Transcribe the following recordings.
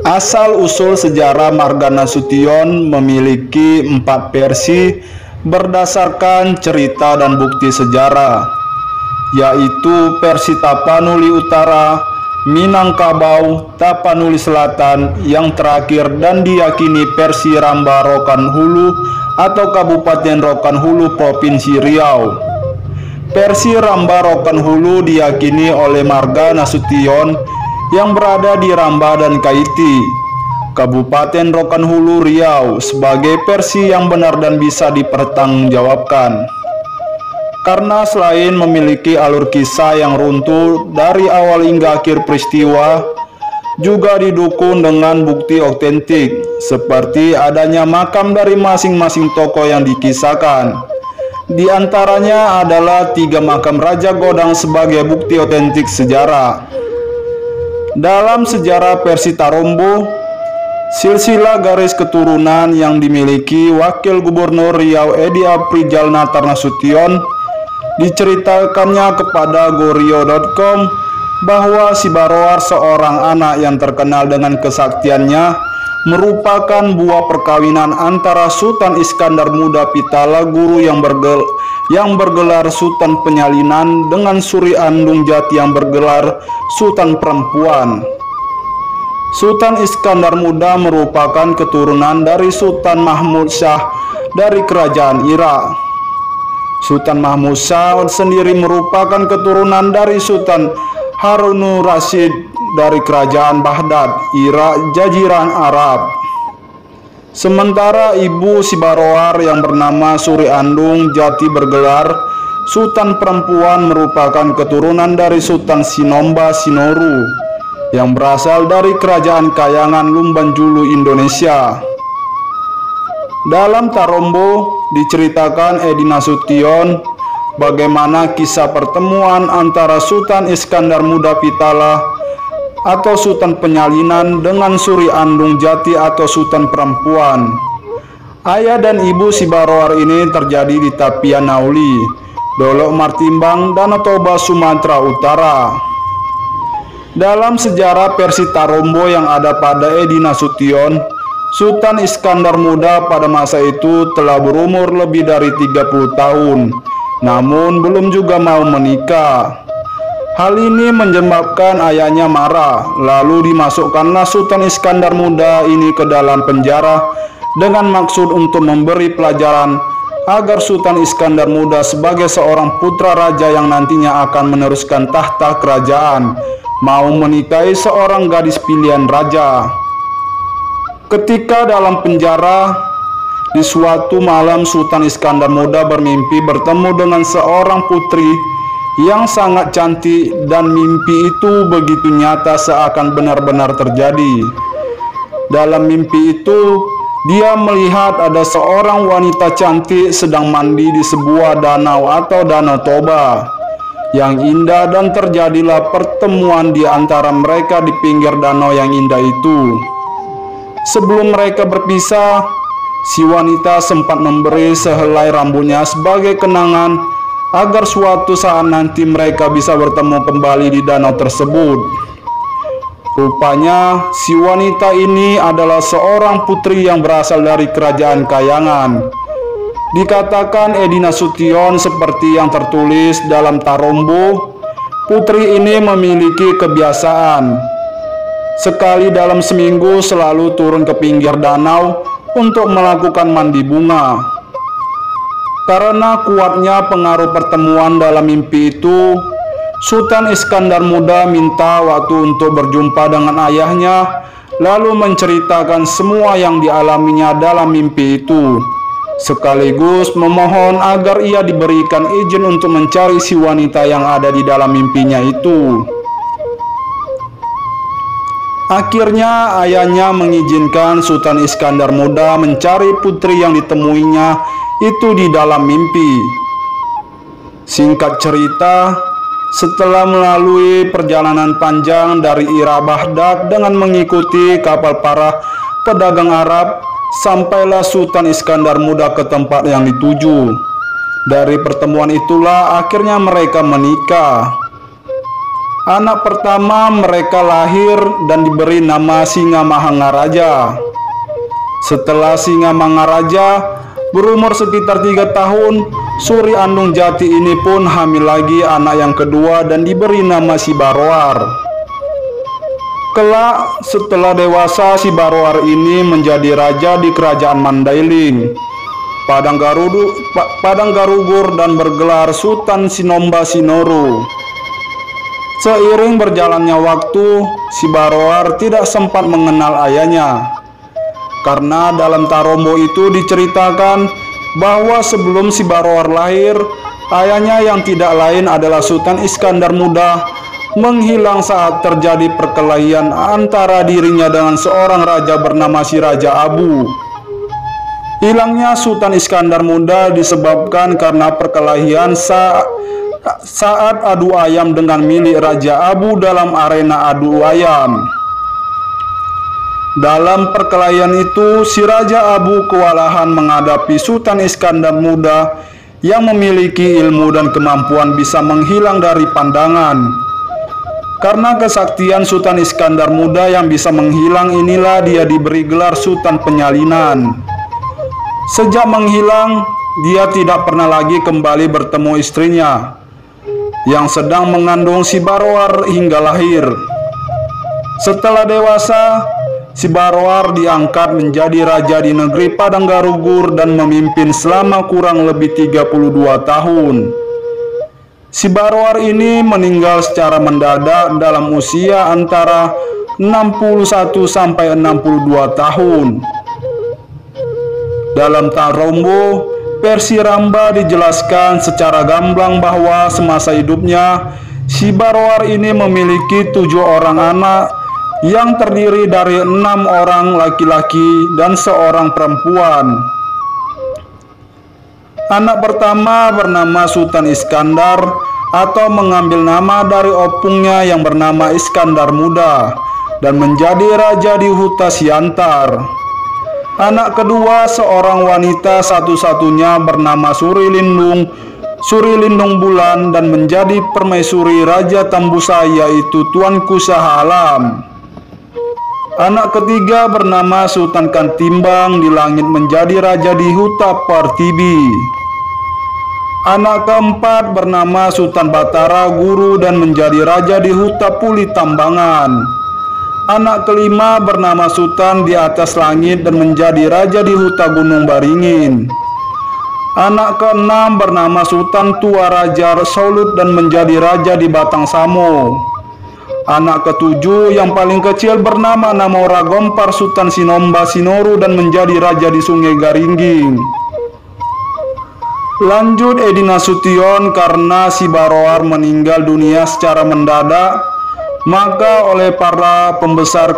Asal-usul sejarah Marga Nasution memiliki 4 versi berdasarkan cerita dan bukti sejarah, yaitu versi Tapanuli Utara, Minangkabau, Tapanuli Selatan, yang terakhir dan diyakini versi Ramba Rokan Hulu atau Kabupaten Rokan Hulu, Provinsi Riau. Versi Ramba Rokan Hulu diyakini oleh Marga Nasution yang berada di Ramba dan Kaiti, Kabupaten Rokan Hulu, Riau, sebagai versi yang benar dan bisa dipertanggungjawabkan. Karena selain memiliki alur kisah yang runtuh dari awal hingga akhir peristiwa, juga didukung dengan bukti otentik, seperti adanya makam dari masing-masing tokoh yang dikisahkan. Di antaranya adalah 3 makam Raja Godang sebagai bukti otentik sejarah. Dalam sejarah versi Tarombo, silsilah garis keturunan yang dimiliki Wakil Gubernur Riau Edi Aprijal-Natar Nasution diceritakannya kepada gorio.com bahwa Si Baroar, seorang anak yang terkenal dengan kesaktiannya, merupakan buah perkawinan antara Sultan Iskandar Muda Pitala, guru yang bergelar Sultan Penyalinan, dengan Suri Andung Jati yang bergelar Sultan Perempuan. Sultan Iskandar Muda merupakan keturunan dari Sultan Mahmud Shah dari Kerajaan Irak. Sultan Mahmud Shah sendiri merupakan keturunan dari Sultan Harunur Rasyid dari Kerajaan Baghdad, Irak, Jaziran Arab. Sementara ibu Si Baroar yang bernama Suri Andung Jati bergelar Sultan Perempuan merupakan keturunan dari Sultan Sinomba Sinoru yang berasal dari Kerajaan Kayangan Lumbanjulu, Indonesia. Dalam Tarombo diceritakan Edi Nasution bagaimana kisah pertemuan antara Sultan Iskandar Muda Pitala atau Sultan Penyalinan dengan Suri Andung Jati atau Sultan Perempuan. Ayah dan ibu Si Baroar ini terjadi di Tapian Nauli, Dolok Martimbang, Danau Toba, Sumatera Utara. Dalam sejarah versi Tarombo yang ada pada Edi Nasution, Sultan Iskandar Muda pada masa itu telah berumur lebih dari 30 tahun, namun belum juga mau menikah. Hal ini menyebabkan ayahnya marah, lalu dimasukkanlah Sultan Iskandar Muda ini ke dalam penjara dengan maksud untuk memberi pelajaran agar Sultan Iskandar Muda sebagai seorang putra raja yang nantinya akan meneruskan tahta kerajaan mau menikahi seorang gadis pilihan raja. Ketika dalam penjara, di suatu malam Sultan Iskandar Muda bermimpi bertemu dengan seorang putri yang sangat cantik, dan mimpi itu begitu nyata seakan benar-benar terjadi. Dalam mimpi itu, dia melihat ada seorang wanita cantik sedang mandi di sebuah danau atau Danau Toba yang indah, dan terjadilah pertemuan di antara mereka di pinggir danau yang indah itu. Sebelum mereka berpisah, si wanita sempat memberi sehelai rambutnya sebagai kenangan agar suatu saat nanti mereka bisa bertemu kembali di danau tersebut. Rupanya si wanita ini adalah seorang putri yang berasal dari Kerajaan Kayangan. Dikatakan Edi Nasution seperti yang tertulis dalam Tarombo, putri ini memiliki kebiasaan sekali dalam seminggu selalu turun ke pinggir danau untuk melakukan mandi bunga. Karena kuatnya pengaruh pertemuan dalam mimpi itu, Sultan Iskandar Muda minta waktu untuk berjumpa dengan ayahnya, lalu menceritakan semua yang dialaminya dalam mimpi itu, sekaligus memohon agar ia diberikan izin untuk mencari si wanita yang ada di dalam mimpinya itu. Akhirnya ayahnya mengizinkan Sultan Iskandar Muda mencari putri yang ditemuinya itu di dalam mimpi. Singkat cerita, setelah melalui perjalanan panjang dari Irak Baghdad dengan mengikuti kapal para pedagang Arab, sampailah Sultan Iskandar Muda ke tempat yang dituju. Dari pertemuan itulah akhirnya mereka menikah. Anak pertama mereka lahir dan diberi nama Singamangaraja. Setelah Singamangaraja berumur sekitar 3 tahun, Suri Andung Jati ini pun hamil lagi anak yang kedua dan diberi nama Si Barowar. Kelak setelah dewasa, Si Barowar ini menjadi raja di kerajaan Mandailing, Padang Garugur, dan bergelar Sultan Sinomba Sinoru. Seiring berjalannya waktu, Si Barowar tidak sempat mengenal ayahnya, karena dalam Tarombo itu diceritakan bahwa sebelum Si Barowar lahir, ayahnya yang tidak lain adalah Sultan Iskandar Muda menghilang saat terjadi perkelahian antara dirinya dengan seorang raja bernama Si Raja Abu. Hilangnya Sultan Iskandar Muda disebabkan karena perkelahian saat adu ayam dengan milik Raja Abu dalam arena adu ayam. Dalam perkelahian itu, si Raja Abu kewalahan menghadapi Sultan Iskandar Muda yang memiliki ilmu dan kemampuan bisa menghilang dari pandangan. Karena kesaktian Sultan Iskandar Muda yang bisa menghilang inilah dia diberi gelar Sultan Penyalinan. Sejak menghilang, dia tidak pernah lagi kembali bertemu istrinya yang sedang mengandung Si Barowar hingga lahir. Setelah dewasa, Si Barowar diangkat menjadi raja di negeri Padang Garugur dan memimpin selama kurang lebih 32 tahun. Si Barowar ini meninggal secara mendadak dalam usia antara 61 sampai 62 tahun. Dalam Tarombo, versi Ramba dijelaskan secara gamblang bahwa semasa hidupnya Si Barowar ini memiliki 7 orang anak yang terdiri dari 6 orang laki-laki dan 1 perempuan. Anak pertama bernama Sultan Iskandar atau mengambil nama dari opungnya yang bernama Iskandar Muda dan menjadi raja di Huta Siantar. Anak kedua seorang wanita satu-satunya bernama Suri Lindung Bulan dan menjadi permaisuri Raja Tambusa, yaitu Tuanku Saha Alam. Anak ketiga bernama Sultan Kantimbang di langit menjadi raja di Huta Pertiwi. Anak keempat bernama Sultan Batara Guru dan menjadi raja di Huta Puli Tambangan. Anak kelima bernama Sultan di atas langit dan menjadi raja di Huta Gunung Baringin. Anak keenam bernama Sultan Tua Raja Solut dan menjadi raja di Batang Samo. Anak ketujuh yang paling kecil bernama Namora Gompar Sultan Sinomba Sinoru dan menjadi raja di Sungai Garingging. Lanjut Edi Nasution, karena Si Barowar meninggal dunia secara mendadak, maka oleh para pembesar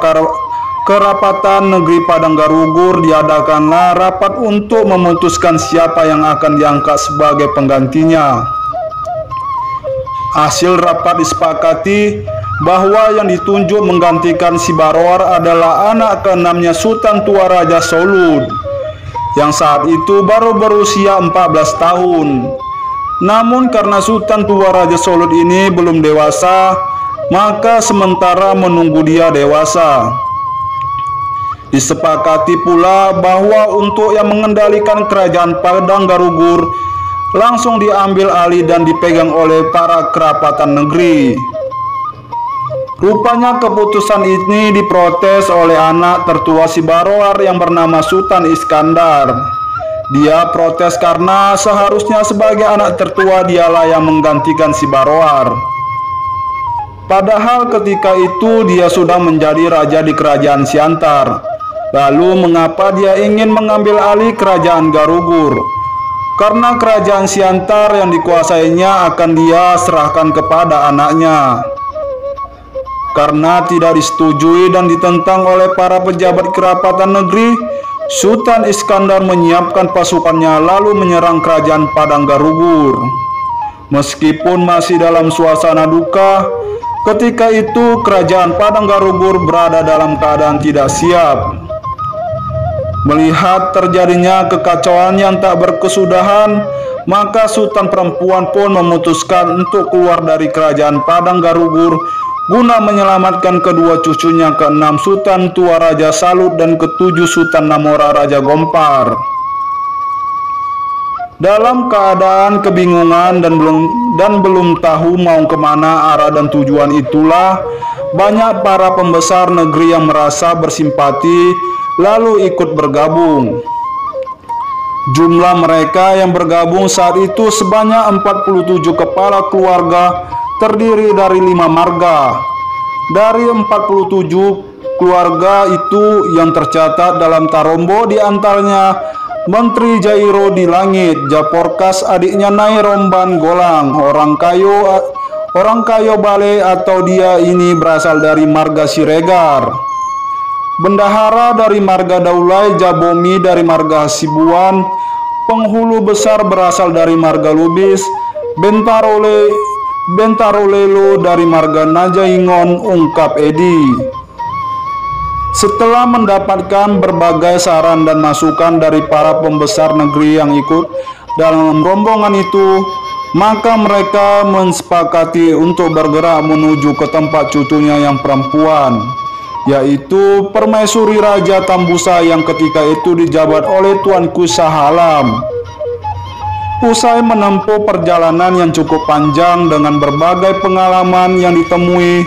kerapatan negeri Padang Garugur diadakanlah rapat untuk memutuskan siapa yang akan diangkat sebagai penggantinya. Hasil rapat disepakati bahwa yang ditunjuk menggantikan Si Barowar adalah anak keenamnya Sultan Tua Raja Solut, yang saat itu baru berusia 14 tahun. Namun karena Sultan Tua Raja Solut ini belum dewasa, maka sementara menunggu dia dewasa. Disepakati pula bahwa untuk yang mengendalikan kerajaan Padang Garugur langsung diambil alih dan dipegang oleh para kerapatan negeri. Rupanya keputusan ini diprotes oleh anak tertua Si Barowar yang bernama Sultan Iskandar. Dia protes karena seharusnya sebagai anak tertua dialah yang menggantikan Si Barowar. Padahal ketika itu dia sudah menjadi raja di kerajaan Siantar. Lalu mengapa dia ingin mengambil alih kerajaan Garugur? Karena kerajaan Siantar yang dikuasainya akan dia serahkan kepada anaknya. Karena tidak disetujui dan ditentang oleh para pejabat kerapatan negeri, Sultan Iskandar menyiapkan pasukannya lalu menyerang kerajaan Padang Garugur. Meskipun masih dalam suasana duka, ketika itu kerajaan Padang Garugur berada dalam keadaan tidak siap. Melihat terjadinya kekacauan yang tak berkesudahan, maka Sultan perempuan pun memutuskan untuk keluar dari kerajaan Padang Garugur guna menyelamatkan kedua cucunya ke-6 Sultan Tua Raja Salut dan ke-7 Sultan Namora Raja Gompar. Dalam keadaan kebingungan dan belum tahu mau kemana arah dan tujuan itulah, banyak para pembesar negeri yang merasa bersimpati lalu ikut bergabung. Jumlah mereka yang bergabung saat itu sebanyak 47 kepala keluarga terdiri dari 5 marga. Dari 47 keluarga itu yang tercatat dalam Tarombo diantaranya Menteri Jairo di Langit, Japorkas adiknya Nai Romban Golang, orang kayo Bale atau dia ini berasal dari marga Siregar. Bendahara dari marga Daulay, Jabomi dari marga Hasibuan, penghulu besar berasal dari marga Lubis, Bentarolelo dari marga Najaingon, ungkap Edi. Setelah mendapatkan berbagai saran dan masukan dari para pembesar negeri yang ikut dalam rombongan itu, maka mereka mensepakati untuk bergerak menuju ke tempat cucunya yang perempuan, yaitu Permaisuri Raja Tambusa yang ketika itu dijabat oleh Tuanku Shah Alam. Usai menempuh perjalanan yang cukup panjang dengan berbagai pengalaman yang ditemui,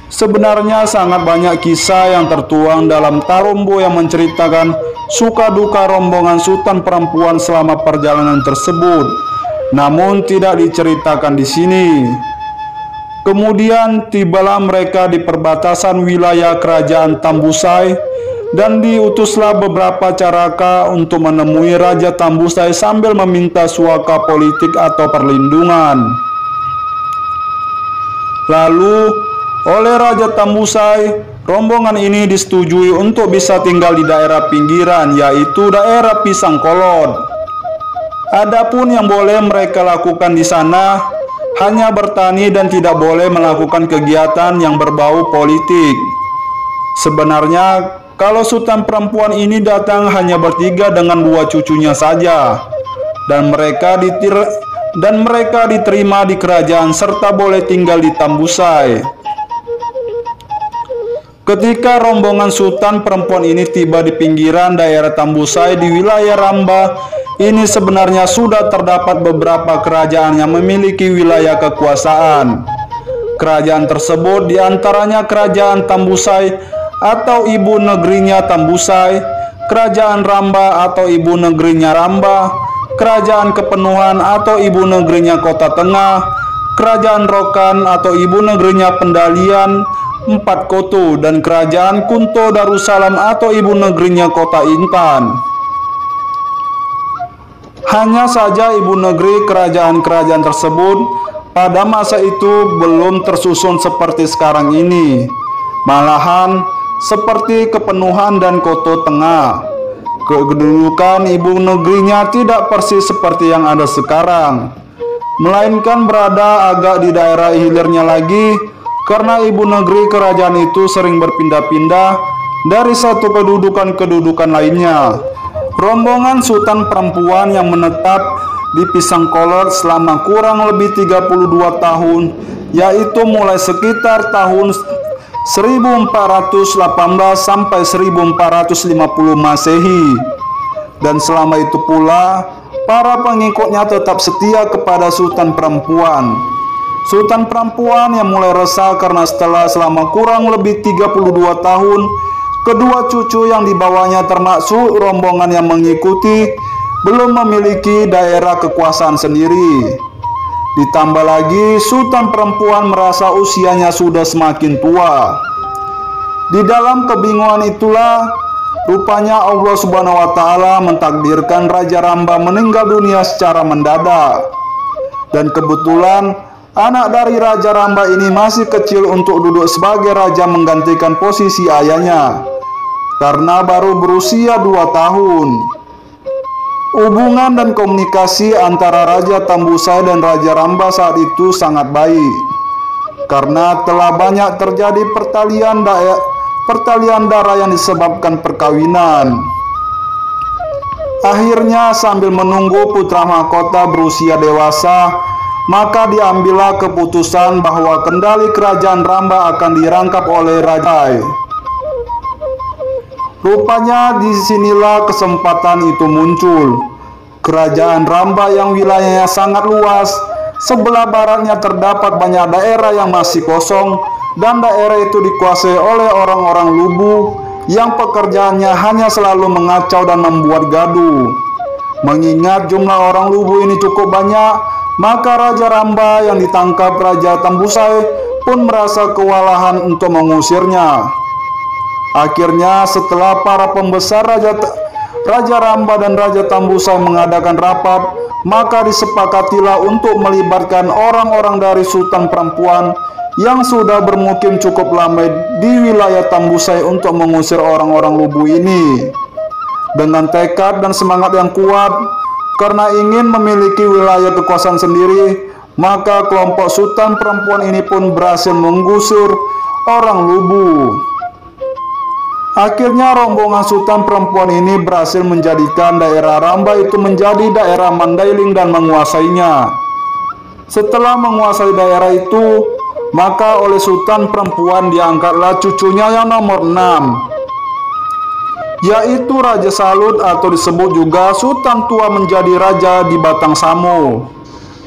sebenarnya sangat banyak kisah yang tertuang dalam Tarombo yang menceritakan suka duka rombongan sultan perempuan selama perjalanan tersebut, namun tidak diceritakan di sini. Kemudian tibalah mereka di perbatasan wilayah kerajaan Tambusai, dan diutuslah beberapa caraka untuk menemui Raja Tambusai sambil meminta suaka politik atau perlindungan. Lalu oleh Raja Tambusai, rombongan ini disetujui untuk bisa tinggal di daerah pinggiran, yaitu daerah Pisangkolod. Adapun yang boleh mereka lakukan di sana hanya bertani dan tidak boleh melakukan kegiatan yang berbau politik. Sebenarnya kalau sultan perempuan ini datang hanya bertiga dengan 2 cucunya saja, dan mereka diterima di kerajaan serta boleh tinggal di Tambusai. Ketika rombongan sultan perempuan ini tiba di pinggiran daerah Tambusai di wilayah Ramba, ini sebenarnya sudah terdapat beberapa kerajaan yang memiliki wilayah kekuasaan. Kerajaan tersebut diantaranya Kerajaan Tambusai atau ibu negerinya Tambusai, Kerajaan Ramba atau ibu negerinya Ramba, Kerajaan Kepenuhan atau ibu negerinya Kota Tengah, Kerajaan Rokan atau ibu negerinya Pendalian, 4 Koto, dan Kerajaan Kunto Darussalam atau ibu negerinya Kota Intan. Hanya saja ibu negeri kerajaan-kerajaan tersebut pada masa itu belum tersusun seperti sekarang ini. Malahan seperti Kepenuhan dan Koto Tengah, kedudukan ibu negerinya tidak persis seperti yang ada sekarang, melainkan berada agak di daerah hilirnya lagi, karena ibu negeri kerajaan itu sering berpindah-pindah dari satu kedudukan lainnya. Rombongan sultan perempuan yang menetap di Pisangkolod selama kurang lebih 32 tahun, yaitu mulai sekitar tahun 1418 sampai 1450 Masehi. Dan selama itu pula para pengikutnya tetap setia kepada sultan perempuan. Sultan perempuan yang mulai resah karena selama kurang lebih 32 tahun kedua cucu yang dibawanya termasuk rombongan yang mengikuti belum memiliki daerah kekuasaan sendiri. Ditambah lagi sultan perempuan merasa usianya sudah semakin tua. Di dalam kebingungan itulah rupanya Allah Subhanahu wa Ta'ala mentakdirkan Raja Ramba meninggal dunia secara mendadak. Dan kebetulan anak dari Raja Ramba ini masih kecil untuk duduk sebagai raja menggantikan posisi ayahnya, karena baru berusia 2 tahun. Hubungan dan komunikasi antara Raja Tambusai dan Raja Ramba saat itu sangat baik, karena telah banyak terjadi pertalian darah yang disebabkan perkawinan. Akhirnya sambil menunggu putra mahkota berusia dewasa, maka diambillah keputusan bahwa kendali kerajaan Ramba akan dirangkap oleh Raja. Rupanya disinilah kesempatan itu muncul. Kerajaan Ramba yang wilayahnya sangat luas, sebelah baratnya terdapat banyak daerah yang masih kosong, dan daerah itu dikuasai oleh orang-orang Lubu yang pekerjaannya hanya selalu mengacau dan membuat gaduh. Mengingat jumlah orang Lubu ini cukup banyak, maka Raja Ramba yang ditangkap Raja Tambusai pun merasa kewalahan untuk mengusirnya. Akhirnya setelah para pembesar Raja Ramba dan Raja Tambusai mengadakan rapat, maka disepakatilah untuk melibatkan orang-orang dari Sultan Perempuan yang sudah bermukim cukup lama di wilayah Tambusai untuk mengusir orang-orang Lubu ini. Dengan tekad dan semangat yang kuat, karena ingin memiliki wilayah kekuasaan sendiri, maka kelompok Sultan Perempuan ini pun berhasil menggusur orang Lubu. Akhirnya rombongan Sultan Perempuan ini berhasil menjadikan daerah Ramba itu menjadi daerah Mandailing dan menguasainya. Setelah menguasai daerah itu, maka oleh Sultan Perempuan diangkatlah cucunya yang nomor 6, yaitu Raja Salut atau disebut juga Sultan Tua menjadi raja di Batang Samo.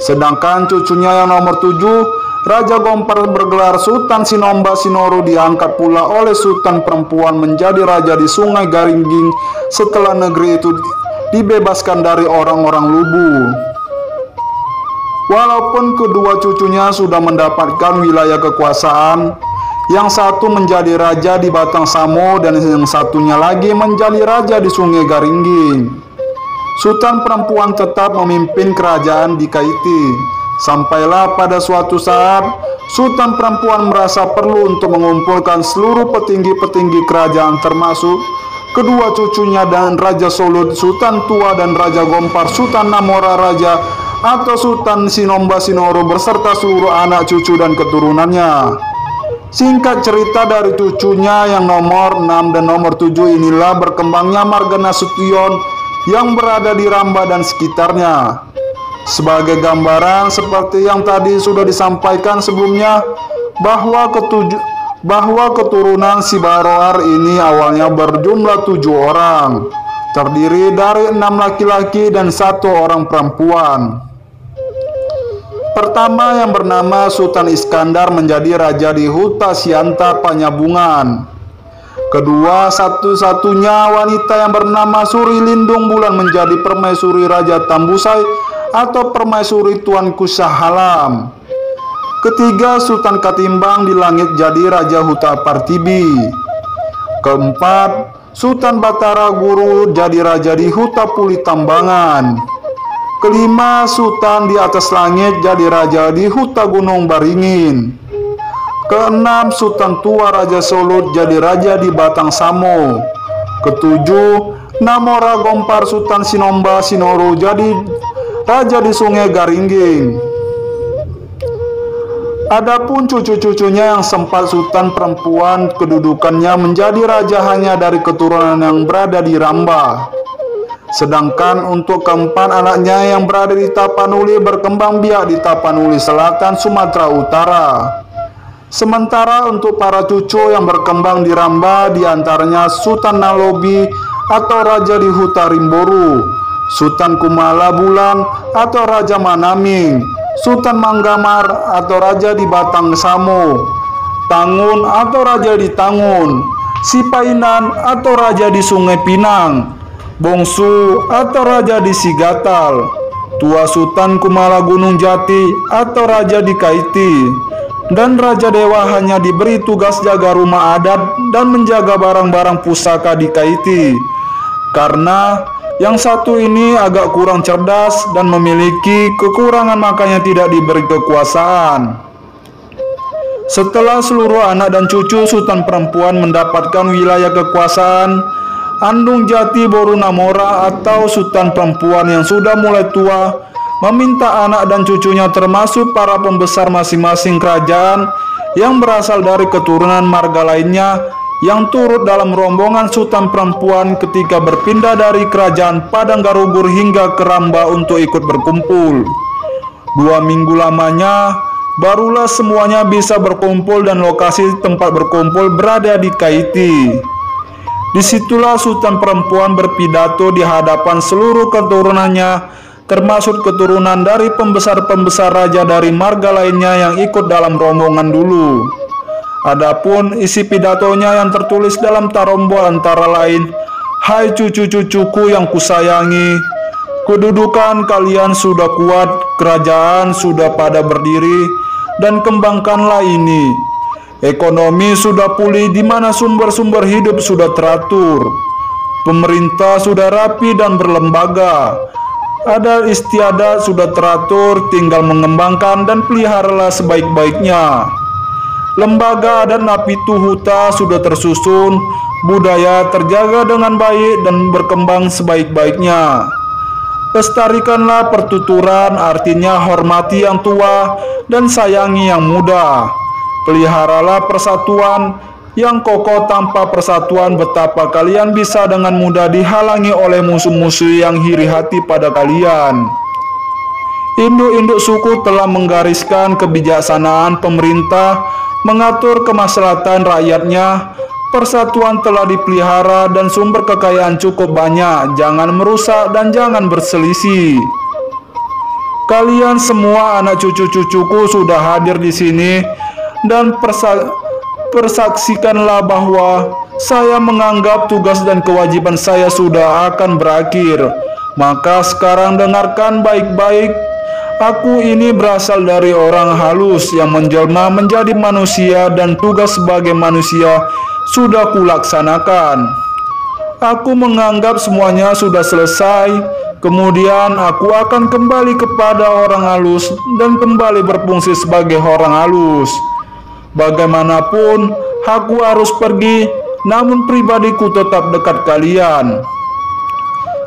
Sedangkan cucunya yang nomor 7, Raja Gompar bergelar Sultan Sinomba Sinoro diangkat pula oleh Sultan Perempuan menjadi raja di Sungai Garingging setelah negeri itu dibebaskan dari orang-orang Lubu. Walaupun kedua cucunya sudah mendapatkan wilayah kekuasaan, yang satu menjadi raja di Batang Samo dan yang satunya lagi menjadi raja di Sungai Garingging, Sultan Perempuan tetap memimpin kerajaan di Kaiti. Sampailah pada suatu saat Sultan Perempuan merasa perlu untuk mengumpulkan seluruh petinggi-petinggi kerajaan termasuk kedua cucunya dan Raja Solut, Sultan Tua dan Raja Gompar, Sultan Namora Raja atau Sultan Sinomba Sinoro beserta seluruh anak cucu dan keturunannya. Singkat cerita, dari cucunya yang nomor 6 dan nomor 7 inilah berkembangnya Marga Nasution yang berada di Ramba dan sekitarnya. Sebagai gambaran seperti yang tadi sudah disampaikan sebelumnya, bahwa keturunan si Baroar ini awalnya berjumlah 7 orang, terdiri dari 6 laki-laki dan 1 orang perempuan. Pertama yang bernama Sultan Iskandar menjadi raja di Huta Sianta Panyabungan. Kedua, satu-satunya wanita yang bernama Suri Lindung Bulan menjadi permaisuri Raja Tambusai atau permaisuri Tuanku Sahalam. Ketiga, Sultan Katimbang di Langit jadi Raja Huta Partibi. Keempat, Sultan Batara Guru jadi raja di Huta Puli Tambangan. Kelima, Sultan di Atas Langit jadi raja di Huta Gunung Baringin. Keenam, Sultan Tua Raja Solut jadi raja di Batang Samo. Ketujuh, Namora Gompar Sultan Sinomba Sinoro jadi raja di Sungai Garingging. Adapun cucu-cucunya yang sempat Sultan Perempuan, kedudukannya menjadi raja hanya dari keturunan yang berada di Ramba. Sedangkan untuk keempat anaknya yang berada di Tapanuli berkembang biak di Tapanuli Selatan, Sumatera Utara. Sementara untuk para cucu yang berkembang di Ramba diantaranya Sultan Nalobi atau raja di Huta Rimboru, Sultan Kumala Bulan atau Raja Manaming, Sultan Manggamar atau Raja di Batang Samo, Tangun atau Raja di Tangun, Sipainan atau Raja di Sungai Pinang, Bongsu atau Raja di Sigatal, Tua Sultan Kumala Gunung Jati atau Raja di Kaiti, dan Raja Dewa hanya diberi tugas jaga rumah adat dan menjaga barang-barang pusaka di Kaiti, karena yang satu ini agak kurang cerdas dan memiliki kekurangan, makanya tidak diberi kekuasaan. Setelah seluruh anak dan cucu Sultan Perempuan mendapatkan wilayah kekuasaan, Andung Jati Boru Namora atau Sultan Perempuan yang sudah mulai tua meminta anak dan cucunya termasuk para pembesar masing-masing kerajaan yang berasal dari keturunan marga lainnya yang turut dalam rombongan Sultan Perempuan ketika berpindah dari kerajaan Padang Garugur hingga ke Ramba untuk ikut berkumpul. 2 minggu lamanya, barulah semuanya bisa berkumpul dan lokasi tempat berkumpul berada di Kaiti. Disitulah sultan perempuan berpidato di hadapan seluruh keturunannya, termasuk keturunan dari pembesar-pembesar raja dari marga lainnya yang ikut dalam rombongan dulu. Adapun isi pidatonya yang tertulis dalam tarombo antara lain, "Hai cucu-cucuku yang kusayangi, kedudukan kalian sudah kuat, kerajaan sudah pada berdiri, dan kembangkanlah ini. Ekonomi sudah pulih di mana sumber-sumber hidup sudah teratur. Pemerintah sudah rapi dan berlembaga. Adat istiadat sudah teratur, tinggal mengembangkan dan peliharalah sebaik-baiknya. Lembaga adat Napituhuta sudah tersusun, budaya terjaga dengan baik dan berkembang sebaik-baiknya. Lestarikanlah pertuturan, artinya hormati yang tua dan sayangi yang muda. Peliharalah persatuan yang kokoh. Tanpa persatuan, betapa kalian bisa dengan mudah dihalangi oleh musuh-musuh yang iri hati pada kalian." Induk-induk suku telah menggariskan kebijaksanaan pemerintah mengatur kemaslahatan rakyatnya. Persatuan telah dipelihara dan sumber kekayaan cukup banyak. Jangan merusak dan jangan berselisih. Kalian semua anak cucu-cucuku sudah hadir di sini, dan persaksikanlah bahwa saya menganggap tugas dan kewajiban saya sudah akan berakhir. Maka sekarang dengarkan baik-baik. Aku ini berasal dari orang halus yang menjelma menjadi manusia, dan tugas sebagai manusia sudah kulaksanakan. Aku menganggap semuanya sudah selesai. Kemudian aku akan kembali kepada orang halus dan kembali berfungsi sebagai orang halus. Bagaimanapun, aku harus pergi, namun pribadiku tetap dekat kalian.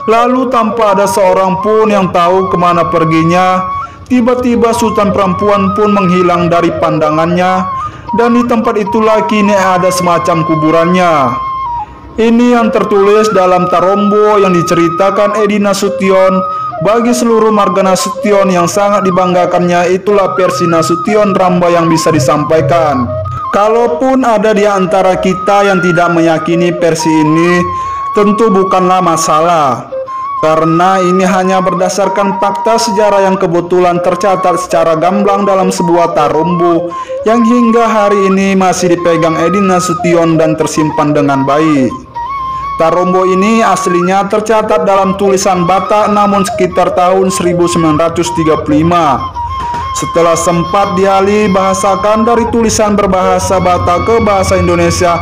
Lalu tanpa ada seorang pun yang tahu kemana perginya, tiba-tiba sultan perempuan pun menghilang dari pandangannya, dan di tempat itulah kini ada semacam kuburannya. Ini yang tertulis dalam tarombo yang diceritakan Edi Nasution bagi seluruh marga Nasution yang sangat dibanggakannya. Itulah versi Nasution Ramba yang bisa disampaikan. Kalaupun ada di antara kita yang tidak meyakini versi ini, tentu bukanlah masalah, karena ini hanya berdasarkan fakta sejarah yang kebetulan tercatat secara gamblang dalam sebuah tarombo yang hingga hari ini masih dipegang Edi Nasution dan tersimpan dengan baik. Tarombo ini aslinya tercatat dalam tulisan Batak, namun sekitar tahun 1935. Setelah sempat dialih bahasakan dari tulisan berbahasa Batak ke bahasa Indonesia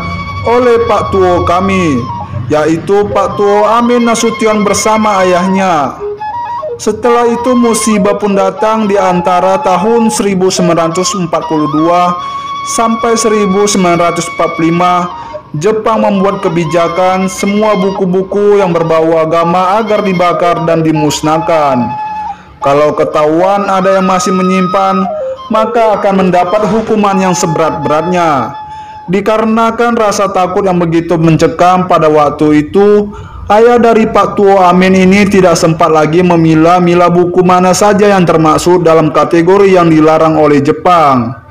oleh Pak Tuo kami, yaitu Pak Tuo Amin Nasution bersama ayahnya. Setelah itu musibah pun datang di antara tahun 1942 sampai 1945. Jepang membuat kebijakan semua buku-buku yang berbau agama agar dibakar dan dimusnahkan. Kalau ketahuan ada yang masih menyimpan, maka akan mendapat hukuman yang seberat-beratnya. Dikarenakan rasa takut yang begitu mencekam pada waktu itu, ayah dari Pak Tuo Amin ini tidak sempat lagi memilah-milah buku mana saja yang termasuk dalam kategori yang dilarang oleh Jepang.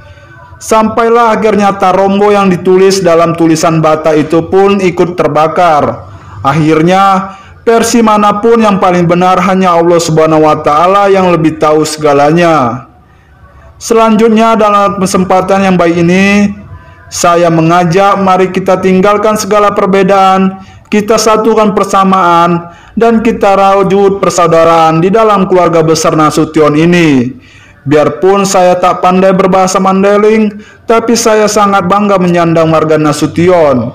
Sampailah akhirnya tarombo yang ditulis dalam tulisan Batak itu pun ikut terbakar. Akhirnya versi manapun yang paling benar hanya Allah Subhanahu wa Ta'ala yang lebih tahu segalanya. Selanjutnya dalam kesempatan yang baik ini, saya mengajak mari kita tinggalkan segala perbedaan, kita satukan persamaan, dan kita rawujud persaudaraan di dalam keluarga besar Nasution ini. Biarpun saya tak pandai berbahasa Mandailing, tapi saya sangat bangga menyandang marga Nasution.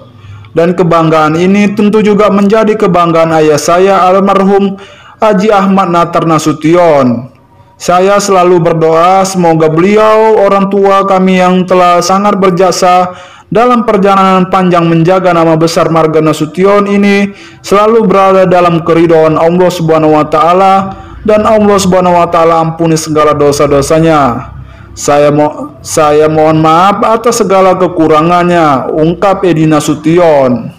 Dan kebanggaan ini tentu juga menjadi kebanggaan ayah saya almarhum Haji Ahmad Natar Nasution. Saya selalu berdoa semoga beliau, orang tua kami yang telah sangat berjasa dalam perjalanan panjang menjaga nama besar marga Nasution ini, selalu berada dalam keridhaan Allah Subhanahu wa Ta'ala, dan Allah Subhanahu wa Ta'ala ampuni segala dosa-dosanya. Saya mohon maaf atas segala kekurangannya, ungkap Edi Nasution.